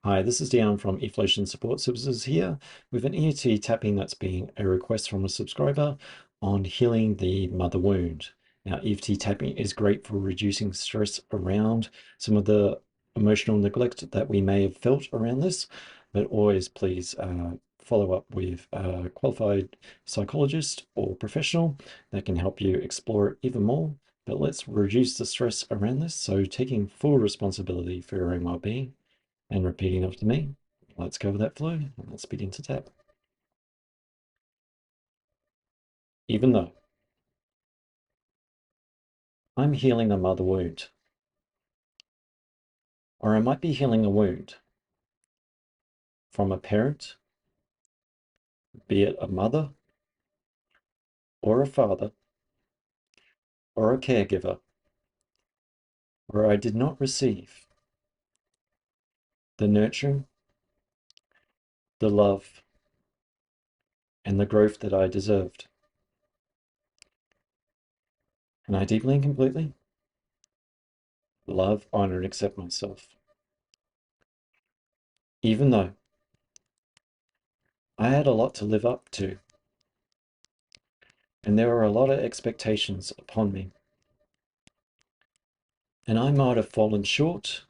Hi, this is Dion from Evolution Support Services here with an EFT tapping that's being a request from a subscriber on healing the mother wound. Now, EFT tapping is great for reducing stress around some of the emotional neglect that we may have felt around this, but always please follow up with a qualified psychologist or professional that can help you explore it even more. But let's reduce the stress around this. So taking full responsibility for your own well-being and repeating after me. Let's go with that flow and let's begin to tap. Even though I'm healing a mother wound, or I might be healing a wound from a parent, be it a mother or a father or a caregiver, where I did not receive the nurturing, the love, and the growth that I deserved. And I deeply and completely love, honor, and accept myself. Even though I had a lot to live up to, and there were a lot of expectations upon me, and I might have fallen short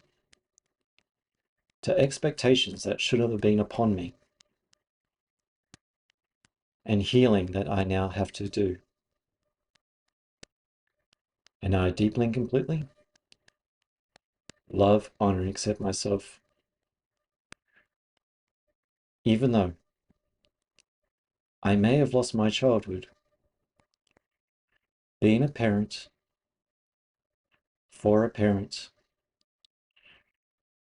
to expectations that should have been upon me, and healing that I now have to do. And I deeply and completely love, honor, and accept myself, even though I may have lost my childhood being a parent for a parent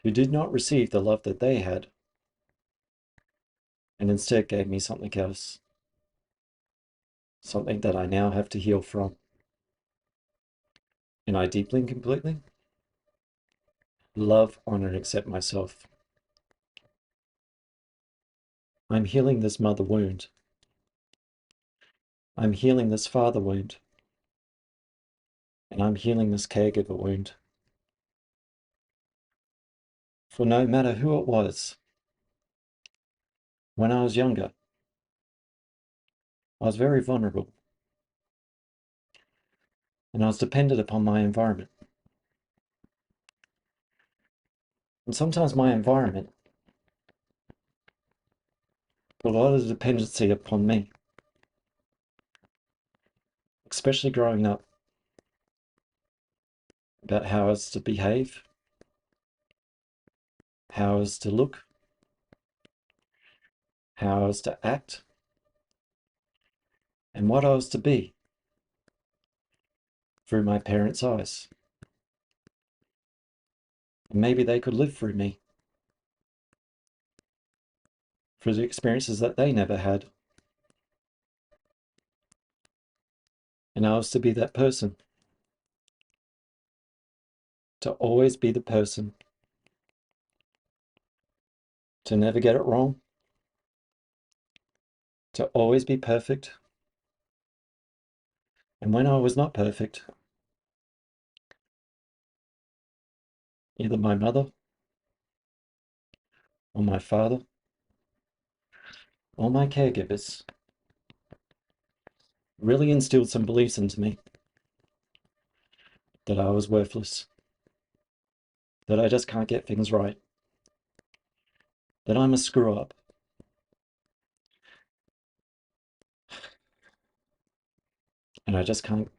who did not receive the love that they had and instead gave me something else, something that I now have to heal from. And I deeply and completely love, honor, and accept myself. I'm healing this mother wound. I'm healing this father wound. And I'm healing this caregiver wound. For no matter who it was, when I was younger, I was very vulnerable and I was dependent upon my environment. And sometimes my environment put a lot of dependency upon me, especially growing up, about how I was to behave, how I was to look, how I was to act, and what I was to be through my parents' eyes. And maybe they could live through me, through the experiences that they never had. And I was to be that person, to always be the person, to never get it wrong, to always be perfect. And when I was not perfect, either my mother or my father or my caregivers really instilled some beliefs into me that I was worthless, that I just can't get things right, that I'm a screw up, and I just can't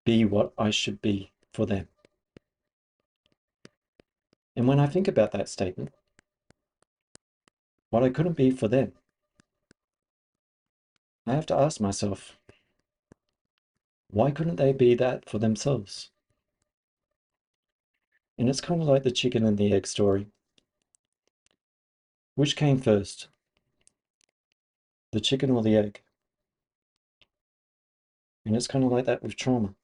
be what I should be for them. And when I think about that statement, what I couldn't be for them, I have to ask myself, why couldn't they be that for themselves? And it's kind of like the chicken and the egg story. Which came first, the chicken or the egg? And it's kind of like that with trauma.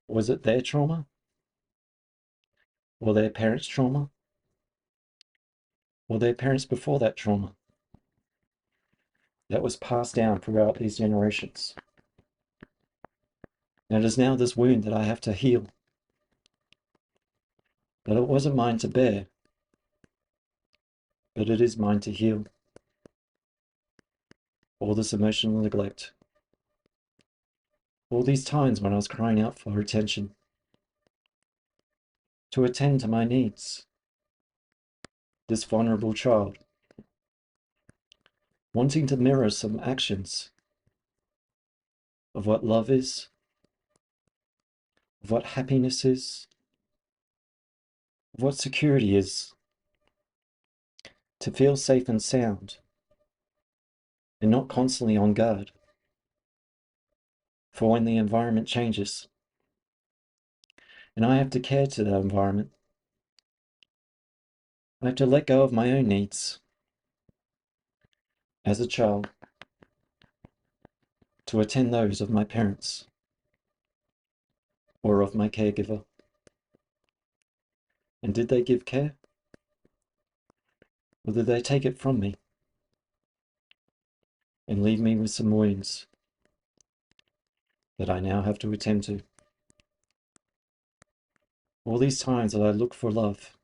Was it their trauma or their parents' trauma or their parents before that trauma that was passed down throughout these generations? And it is now this wound that I have to heal, that it wasn't mine to bear, but it is mine to heal. All this emotional neglect, all these times when I was crying out for attention, to attend to my needs, this vulnerable child, wanting to mirror some actions of what love is, of what happiness is, of what security is, to feel safe and sound, and not constantly on guard for when the environment changes. And I have to care to that environment. I have to let go of my own needs as a child to attend those of my parents or of my caregiver. And did they give care? Or did they take it from me and leave me with some wounds that I now have to attend to? All these times that I looked for love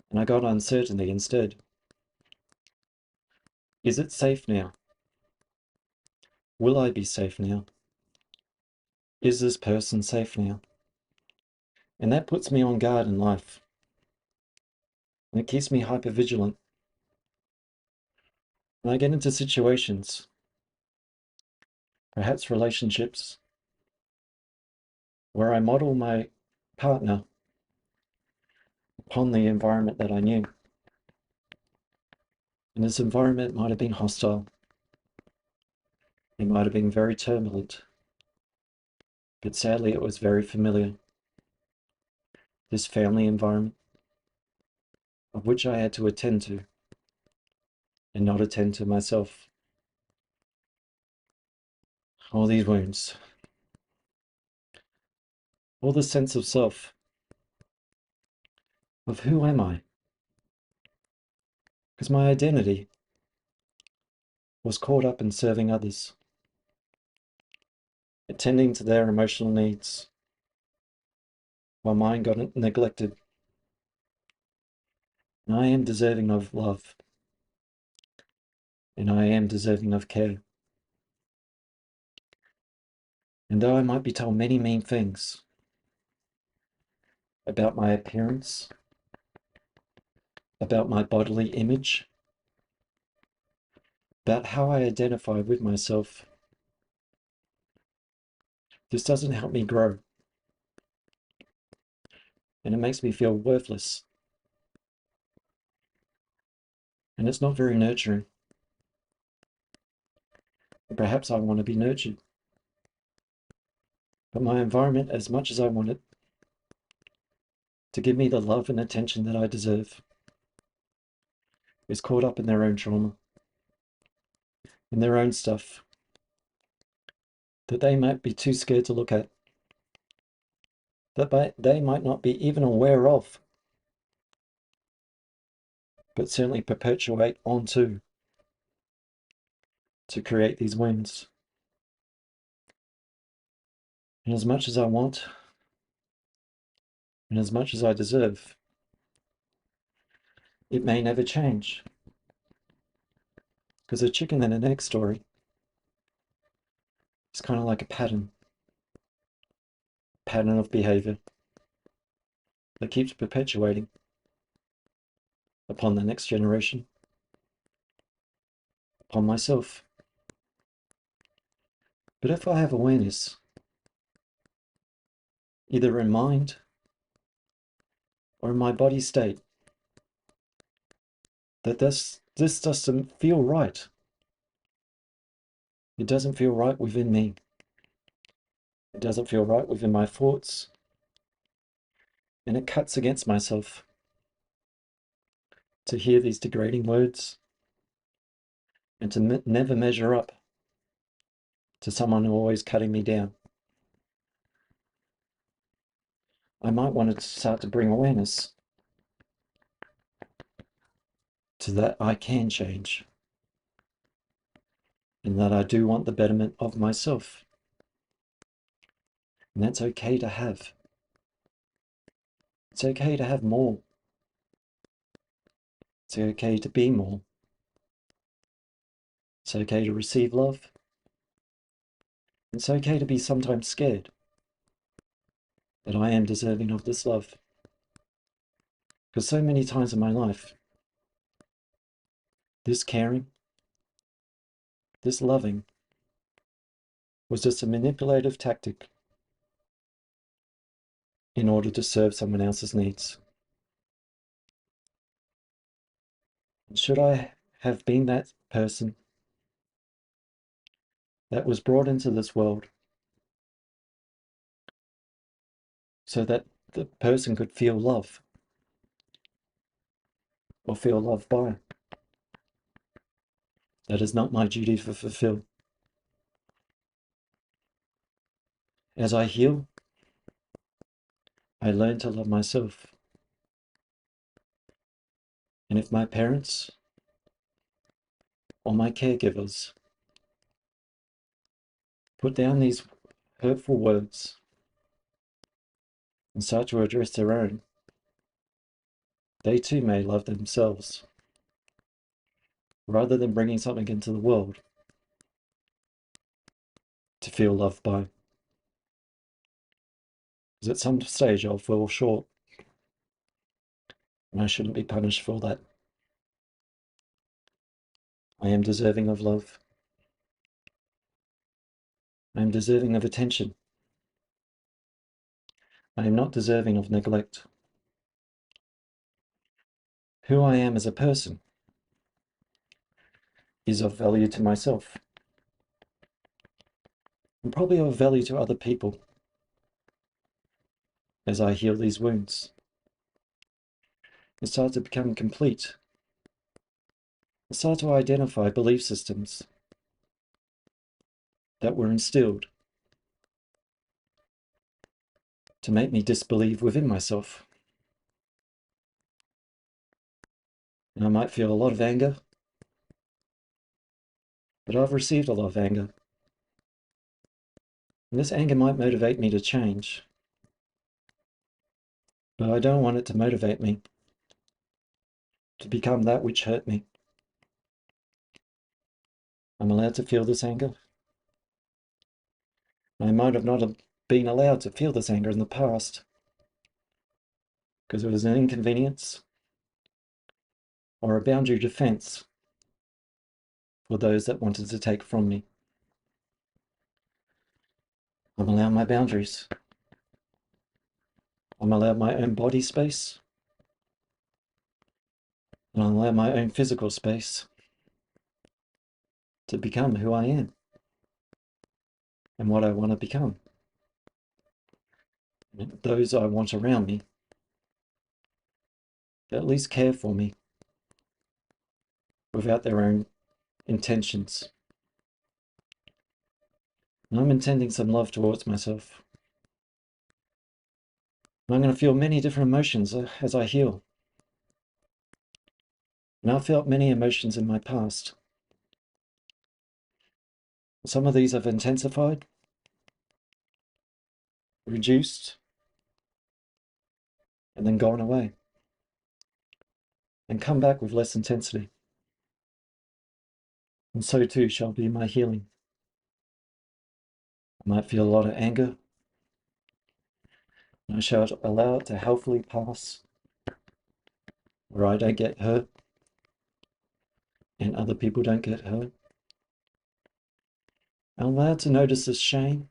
and I got uncertainty instead. Is it safe now? Will I be safe now? Is this person safe now? And that puts me on guard in life. And it keeps me hypervigilant. And I get into situations, perhaps relationships, where I model my partner upon the environment that I knew. And this environment might have been hostile. It might have been very turbulent. But sadly, it was very familiar. This family environment, of which I had to attend to, and not attend to myself. All these wounds, all the sense of self, of who am I? Because my identity was caught up in serving others, attending to their emotional needs, while mine got neglected. And I am deserving of love, and I am deserving of care. And though I might be told many mean things about my appearance, about my bodily image, about how I identify with myself, this doesn't help me grow. And it makes me feel worthless. And it's not very nurturing. Perhaps I want to be nurtured. But my environment, as much as I want it to give me the love and attention that I deserve, is caught up in their own trauma, in their own stuff, that they might be too scared to look at, that they might not be even aware of, but certainly perpetuate onto, to create these wounds. And as much as I want, and as much as I deserve, it may never change. Because a chicken and an egg story is kind of like a pattern of behavior that keeps perpetuating upon the next generation, upon myself. But if I have awareness, either in mind or in my body state, that this doesn't feel right. It doesn't feel right within me. It doesn't feel right within my thoughts. And it cuts against myself to hear these degrading words and to never measure up to someone who always cutting me down. I might want to start to bring awareness to that I can change, and that I do want the betterment of myself. And that's okay to have. It's okay to have more. It's okay to be more. It's okay to receive love. It's okay to be sometimes scared that I am deserving of this love. Because so many times in my life, this caring, this loving, was just a manipulative tactic in order to serve someone else's needs. Should I have been that person that was brought into this world so that the person could feel love or feel loved by? That is not my duty to fulfill. As I heal, I learn to love myself. And if my parents or my caregivers put down these hurtful words and start to address their own, they too may love themselves, rather than bringing something into the world to feel loved by. Because at some stage I'll fall short, and I shouldn't be punished for that. I am deserving of love. I am deserving of attention. I am not deserving of neglect. Who I am as a person is of value to myself, and probably of value to other people as I heal these wounds. And start to become complete. And start to identify belief systems that were instilled to make me disbelieve within myself. And I might feel a lot of anger, but I've received a lot of anger. And this anger might motivate me to change, but I don't want it to motivate me to become that which hurt me. I'm allowed to feel this anger. I might have not have been allowed to feel this anger in the past because it was an inconvenience or a boundary defense for those that wanted to take from me. I'm allowed my boundaries. I'm allowed my own body space. And I'm allowed my own physical space to become who I am and what I want to become. And those I want around me at least care for me without their own intentions. And I'm intending some love towards myself. And I'm going to feel many different emotions as I heal. And I've felt many emotions in my past. Some of these have intensified, reduced, and then gone away, and come back with less intensity. And so too shall be my healing. I might feel a lot of anger, and I shall allow it to healthily pass, where I don't get hurt, and other people don't get hurt. I'm allowed to notice this shame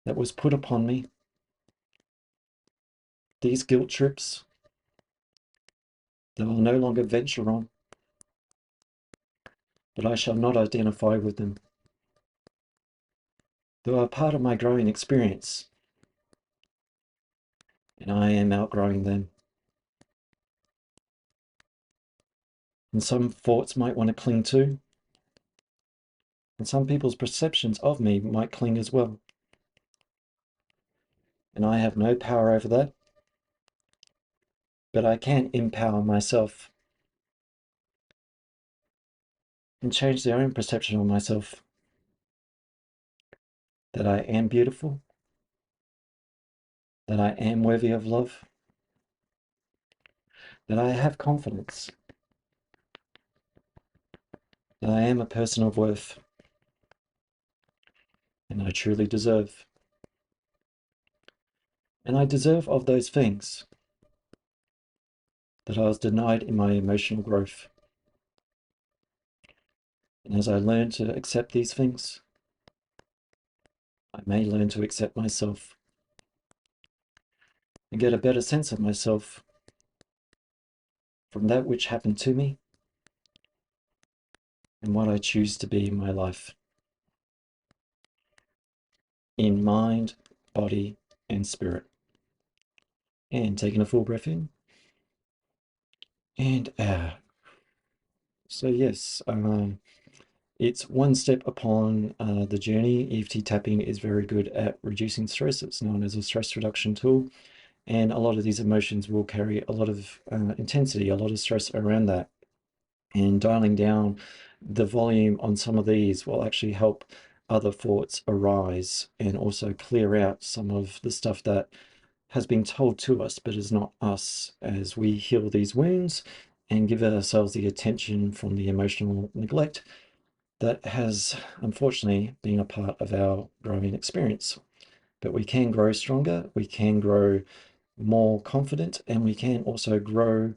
that was put upon me, these guilt trips that I'll no longer venture on, but I shall not identify with them. They are part of my growing experience, and I am outgrowing them. And some thoughts might want to cling to, and some people's perceptions of me might cling as well. And I have no power over that, but I can empower myself and change their own perception of myself. That I am beautiful, that I am worthy of love, that I have confidence, that I am a person of worth, and I truly deserve. And I deserve of those things that I was denied in my emotional growth. And as I learn to accept these things, I may learn to accept myself and get a better sense of myself from that which happened to me and what I choose to be in my life, in mind, body, and spirit. And taking a full breath in and out. So yes, it's one step upon the journey. EFT tapping is very good at reducing stress. It's known as a stress reduction tool. And a lot of these emotions will carry a lot of intensity, a lot of stress around that. And dialing down the volume on some of these will actually help other thoughts arise and also clear out some of the stuff that has been told to us but is not us, as we heal these wounds and give ourselves the attention from the emotional neglect that has unfortunately been a part of our growing experience. But we can grow stronger, we can grow more confident, and we can also grow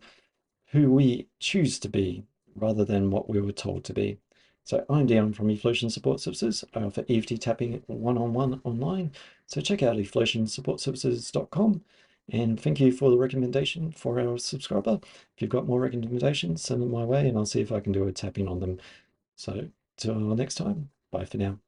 who we choose to be rather than what we were told to be. So I'm Dion from Evolution Support Services. I offer EFT tapping one-on-one online. So check out evolutionsupportservices.com. And thank you for the recommendation for our subscriber. If you've got more recommendations, send them my way and I'll see if I can do a tapping on them. So till next time, bye for now.